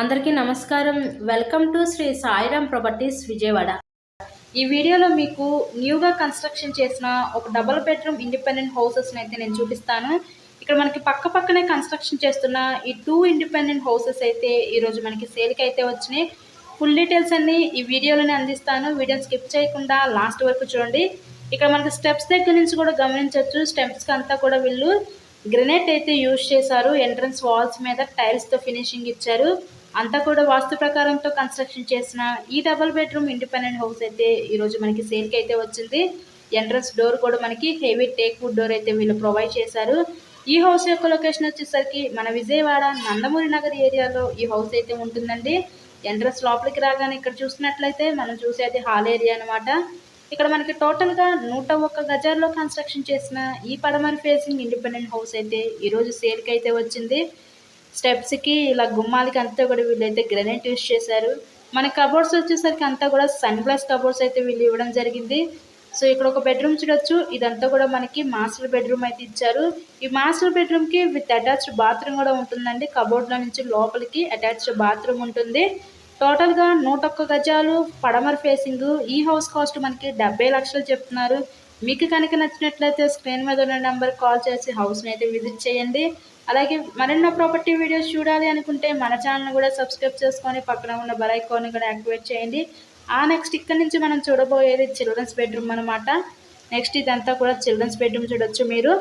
అందరికీ నమస్కారం. Welcome to Shri Sairam properties Vijayawada. ఈ వీడియోలో మీకు న్యూగా కన్స్ట్రక్షన్ చేసిన ఒక డబుల్ బెడ్రూమ్ ఇండిపెండెంట్ హౌసెస్ని అయితే నేను చూపిస్తాను. ఇక్కడ మనకి పక్కనే కన్స్ట్రక్షన్ చేస్తున్న ఈ 2 ఇండిపెండెంట్ హౌసెస్ అయితే ఈరోజు మనకి సేల్కి అయితే వచ్చినాయి. ఫుల్ డీటెయిల్స్ అన్ని ఈ వీడియోలోనే అందిస్తాను. వీడియోని స్కిప్ చేయకుండా లాస్ట్ వరకు చూడండి. ఇక్కడ మనకి స్టెప్స్ దగ్గర నుంచి కూడా గమనించవచ్చు. స్టెప్స్కి అంతా కూడా వీళ్ళు గ్రెనైట్ అయితే యూజ్ చేశారు. ఎంట్రన్స్ వాల్స్ మీద టైల్స్తో ఫినిషింగ్ ఇచ్చారు. అంతా కూడా వాస్తు ప్రకారంతో కన్స్ట్రక్షన్ చేసిన ఈ డబుల్ బెడ్రూమ్ ఇండిపెండెంట్ హౌస్ అయితే ఈరోజు మనకి సేల్కి అయితే వచ్చింది. ఎంట్రన్స్ డోర్ కూడా మనకి హెవీ టేక్ వుడ్ డోర్ అయితే వీళ్ళు ప్రొవైడ్ చేశారు. ఈ హౌస్ యొక్క లొకేషన్ వచ్చేసరికి మన విజయవాడ నందమూరి నగర్ ఏరియాలో ఈ హౌస్ అయితే ఉంటుందండి. ఎంట్రన్స్ లోపలికి రాగానే ఇక్కడ చూసినట్లయితే మనం చూసేది హాల్ ఏరియా అనమాట. ఇక్కడ మనకి టోటల్గా 101 గజాల్లో కన్స్ట్రక్షన్ చేసిన ఈ పడమర ఫేసింగ్ ఇండిపెండెంట్ హౌస్ అయితే ఈరోజు సేల్కి అయితే వచ్చింది. స్టెప్స్కి ఇలా గుమ్మాలకి అంతా కూడా వీళ్ళైతే గ్రెనైట్ యూజ్ చేశారు. మన కబోర్డ్స్ వచ్చేసరికి అంతా కూడా సన్ గ్లాస్ కబోర్డ్స్ అయితే వీళ్ళు ఇవ్వడం జరిగింది. సో ఇక్కడ ఒక బెడ్రూమ్ చూడొచ్చు. ఇదంతా కూడా మనకి మాస్టర్ బెడ్రూమ్ అయితే ఇచ్చారు. ఈ మాస్టర్ బెడ్రూమ్కి విత్ అటాచ్డ్ బాత్రూమ్ కూడా ఉంటుందండి. కబోర్డ్లో నుంచి లోపలికి అటాచ్డ్ బాత్రూమ్ ఉంటుంది. టోటల్గా 101 గజాలు పడమర ఫేసింగ్. ఈ హౌస్ కాస్ట్ మనకి 70 లక్షలు చెప్తున్నారు. మీకు కనుక నచ్చినట్లయితే స్క్రీన్ మీద ఉన్న నెంబర్ కాల్ చేసి హౌస్ని అయితే విజిట్ చేయండి. అలాగే మరెన్నో ప్రాపర్టీ వీడియోస్ చూడాలి అనుకుంటే మన ఛానల్ కూడా సబ్స్క్రైబ్ చేసుకొని పక్కన ఉన్న బెల్ ఐకాన్ని కూడా యాక్టివేట్ చేయండి. నెక్స్ట్ ఇక్కడ నుంచి మనం చూడబోయేది చిల్డ్రన్స్ బెడ్రూమ్ అనమాట. నెక్స్ట్ ఇదంతా కూడా చిల్డ్రన్స్ బెడ్రూమ్ చూడొచ్చు మీరు.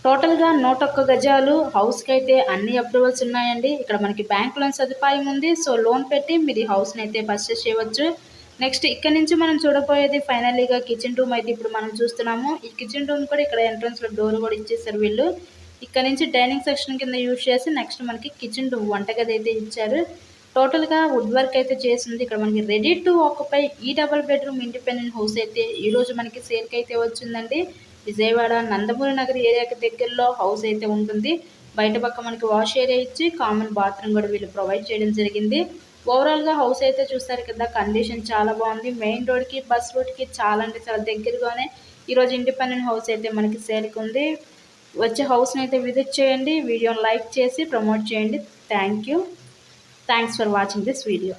టోటల్గా 101 గజాలు. హౌస్కి అయితే అన్ని అప్రూవల్స్ ఉన్నాయండి. ఇక్కడ మనకి బ్యాంక్ లోన్ సదుపాయం ఉంది. సో లోన్ పెట్టి మీరు ఈ హౌస్ని అయితే పర్చేస్ చేయవచ్చు. నెక్స్ట్ ఇక్కడ నుంచి మనం చూడబోయేది ఫైనల్లీగా కిచెన్ రూమ్ అయితే ఇప్పుడు మనం చూస్తున్నాము. ఈ కిచెన్ రూమ్ కూడా ఇక్కడ ఎంట్రన్స్లో డోర్ కూడా ఇచ్చేసారు వీళ్ళు. ఇక్కడ నుంచి డైనింగ్ సెక్షన్ కింద యూజ్ చేసి నెక్స్ట్ మనకి కిచెన్ రూమ్ వంటగది అయితే ఇచ్చారు. టోటల్గా వుడ్ వర్క్ అయితే చేసింది. ఇక్కడ మనకి రెడీ టు ఆక్యుపై ఈ డబుల్ బెడ్రూమ్ ఇండిపెండెంట్ హౌస్ అయితే ఈరోజు మనకి సేల్కి అయితే వచ్చిందండి. విజయవాడ నందమూరి నగర్ ఏరియాకి దగ్గరలో హౌస్ అయితే ఉంటుంది. బయట పక్క మనకి వాష్ ఏరియా ఇచ్చి కామన్ బాత్రూమ్ కూడా వీళ్ళు ప్రొవైడ్ చేయడం జరిగింది. ఓవరాల్గా హౌస్ అయితే చూస్తారు కదా, కండిషన్ చాలా బాగుంది. మెయిన్ రోడ్కి బస్ రూట్కి చాలా అంటే చాలా దగ్గరగానే ఈరోజు ఇండిపెండెంట్ హౌస్ అయితే మనకి సేల్కి ఉంది. వచ్చే హౌస్ని అయితే విజిట్ చేయండి. వీడియోని లైక్ చేసి ప్రమోట్ చేయండి. Thanks for watching this video.